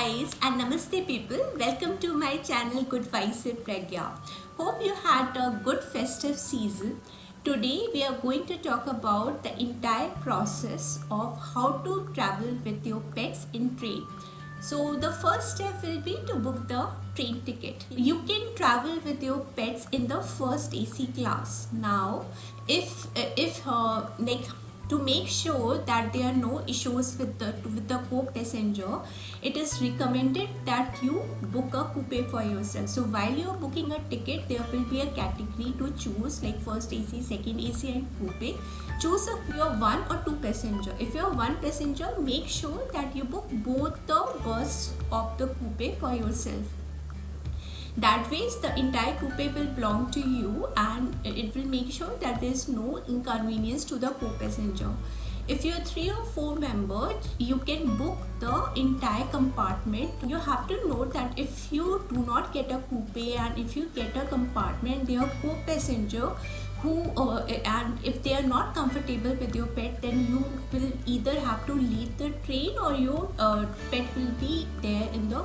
guys and namaste people. Welcome to my channel Good Vibes with Pragya. Hope you had a good festive season. Today we are going to talk about the entire process of how to travel with your pets in train. So the first step will be to book the train ticket. You can travel with your pets in the first AC class. Now if like to make sure that there are no issues with the co-passenger, it is recommended that you book a coupe for yourself. So while you are booking a ticket, there will be a category to choose, like first AC, second AC and coupe. Choose your one or two passenger. If you are one passenger, make sure that you book both the berths of the coupe for yourself. That way the entire coupe will belong to you and it will make sure that there is no inconvenience to the co-passenger. If you are 3 or 4 members, you can book the entire compartment. You have to note that if you do not get a coupe and if you get a compartment, their co-passenger and if they are not comfortable with your pet, then you will either have to leave the train or your pet will be there in the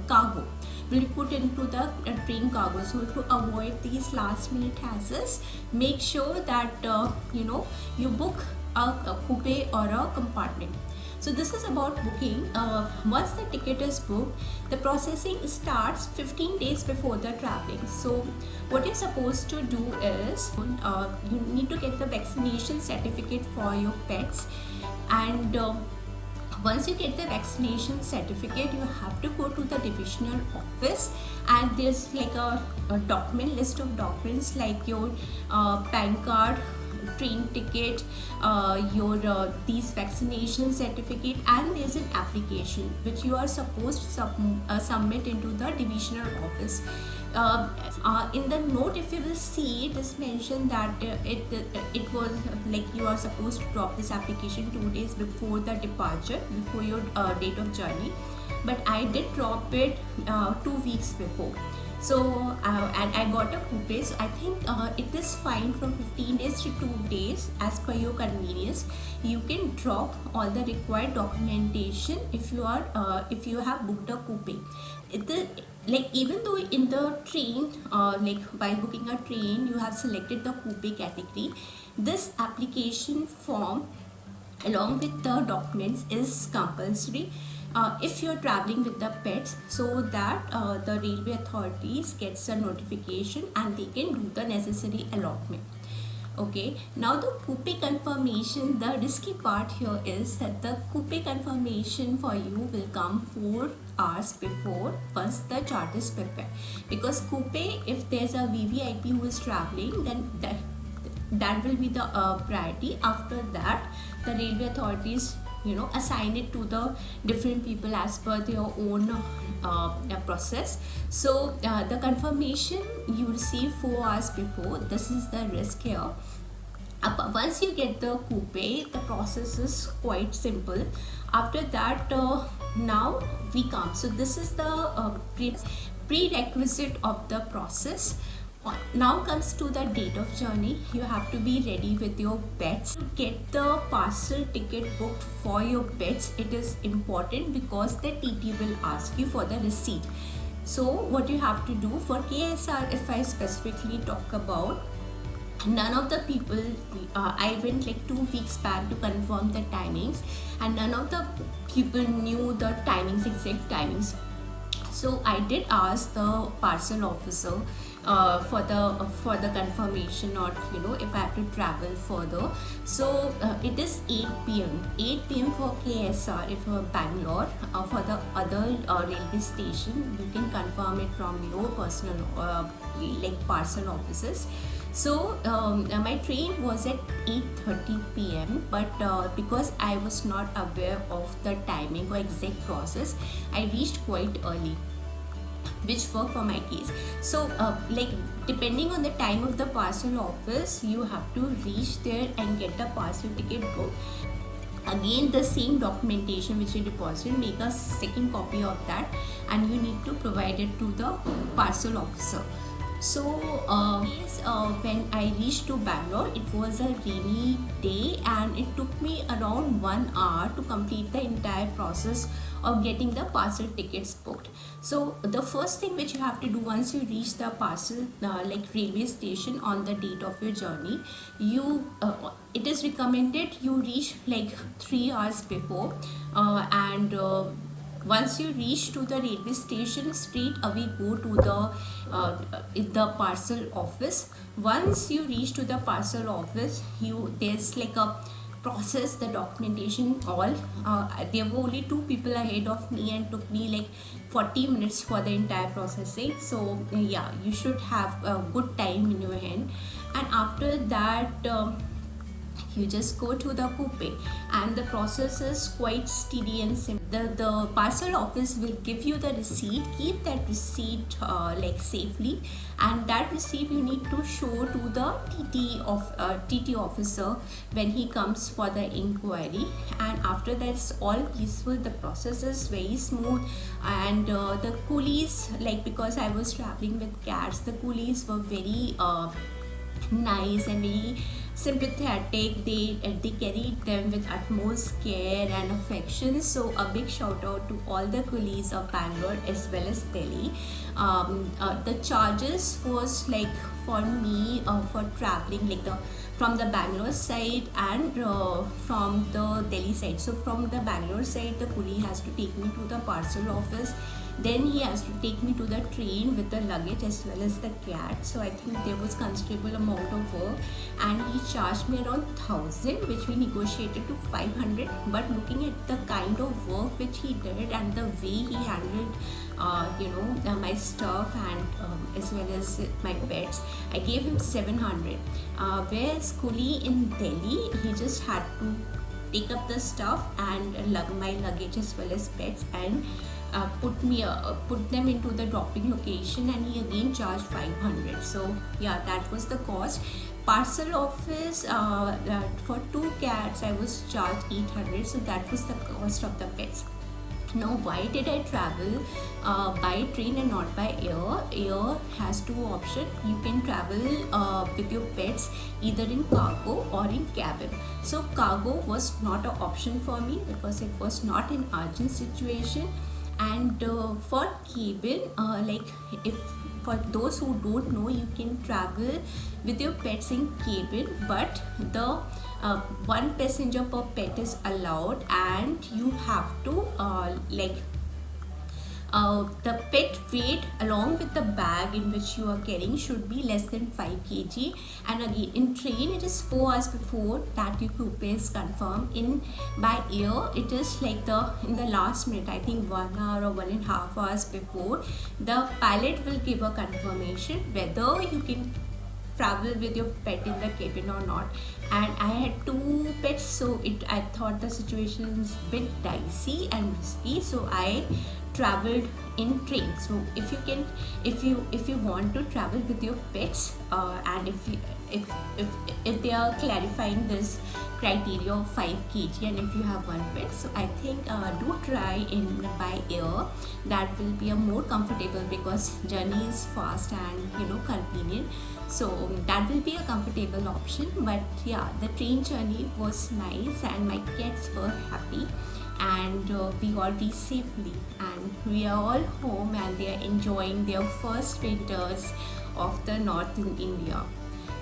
cargo, will be put into the train cargo. So to avoid these last minute hassles, make sure that you book a coupe or a compartment. So this is about booking. Once the ticket is booked, the processing starts 15 days before the traveling. So what you're supposed to do is you need to get the vaccination certificate for your pets, and once you get the vaccination certificate, you have to go to the divisional office, and there's like a document list of documents like your PAN card, train ticket, your these vaccination certificate, and there's an application which you are supposed to submit into the divisional office. In the note, if you will see, it is mentioned that it was like you are supposed to drop this application 2 days before the departure, before your date of journey, but I did drop it 2 weeks before. So and I got a coupe, so I think it is fine from 15 days to 2 days as per your convenience. You can drop all the required documentation if you have booked a coupe. Like even though in the train, like while booking a train, you have selected the coupe category, this application form along with the documents is compulsory if you're traveling with the pets, so that the railway authorities gets a notification and they can do the necessary allotment. Okay, now the coupe confirmation, the risky part here is that the coupe confirmation for you will come 4 hours before once the chart is prepared, because coupe, if there's a VVIP who is traveling, then that will be the priority. After that, the railway authorities assign it to the different people as per their own process. So the confirmation you receive 4 hours before. This is the risk here. Once you get the coupe, the process is quite simple. After that, now we come. So this is the prerequisite of the process. Now comes to the date of journey. You have to be ready with your pets. To get the parcel ticket booked for your pets, it is important because the TT will ask you for the receipt. So what you have to do for KSR, if I specifically talk about, none of the people, I went like 2 weeks back to confirm the timings, and none of the people knew the timings, exact timings. So I did ask the parcel officer for the confirmation, or if I have to travel further. So it is 8 p.m. for KSR if you're Bangalore. For the other railway station, you can confirm it from your personal like parcel offices. So my train was at 8:30 p.m. but because I was not aware of the timing or exact process, I reached quite early, which worked for my case. So like depending on the time of the parcel office, you have to reach there and get the parcel ticket booked. Again, the same documentation which you deposited, make a second copy of that and you need to provide it to the parcel officer. So when I reached to Bangalore, it was a rainy day and it took me around 1 hour to complete the entire process of getting the parcel tickets booked. So the first thing which you have to do once you reach the parcel like railway station on the date of your journey, you it is recommended you reach like 3 hours before, and once you reach to the railway station, straight away go to the parcel office. Once you reach to the parcel office, there's like a process, the documentation all. There were only 2 people ahead of me and took me like 40 minutes for the entire processing. So yeah, you should have a good time in your hand. And after that, you just go to the coupe, and the process is quite steady and simple. The parcel office will give you the receipt. Keep that receipt like safely, and that receipt you need to show to the TT officer when he comes for the inquiry. And after that's all peaceful. The process is very smooth, and the coolies, like because I was traveling with cats, the coolies were very nice and very sympathetic. They carried them with utmost care and affection. So a big shout out to all the coolies of Bangalore as well as Delhi. The charges was like for me for traveling like from the Bangalore side and from the Delhi side. So from the Bangalore side, the coolie has to take me to the parcel office. Then he has to take me to the train with the luggage as well as the cat. So I think there was considerable amount of work, and he charged me around 1,000, which we negotiated to 500. But looking at the kind of work which he did and the way he handled my stuff and as well as my pets, I gave him 700. Whereas coolie in Delhi, he just had to take up the stuff and my luggage as well as pets and put them into the dropping location, and he again charged 500. So yeah, that was the cost. Parcel office for 2 cats I was charged 800. So that was the cost of the pets. Now, why did I travel by train and not by air? Air has 2 options. You can travel with your pets either in cargo or in cabin. So cargo was not an option for me because it was not an urgent situation. And for cabin, like if for those who don't know, you can travel with your pets in cabin, but the 1 passenger per pet is allowed, and you have to the pet weight along with the bag in which you are carrying should be less than 5 kg. And again, in train it is 4 hours before that your coupe is confirmed. By air it is like in the last minute, I think 1 hour or 1.5 hours before, the pilot will give a confirmation whether you can travel with your pet in the cabin or not. And I had 2 pets, so I thought the situation is a bit dicey and risky, so I traveled in train. So if you want to travel with your pets, and if they are clarifying this criteria of 5 kg, and if you have 1 pet, so I think do try by air. That will be a more comfortable because journey is fast and convenient. So that will be a comfortable option. But yeah, the train journey was nice and my cats were happy, and we all reached safely, and we are all home and they are enjoying their first winters of the northern India.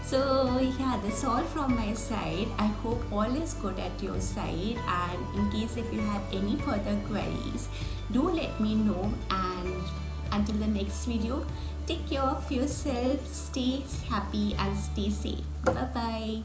So yeah, that's all from my side. I hope all is good at your side, and in case if you have any further queries, do let me know. And until the next video, take care of yourself, stay happy and stay safe. Bye bye.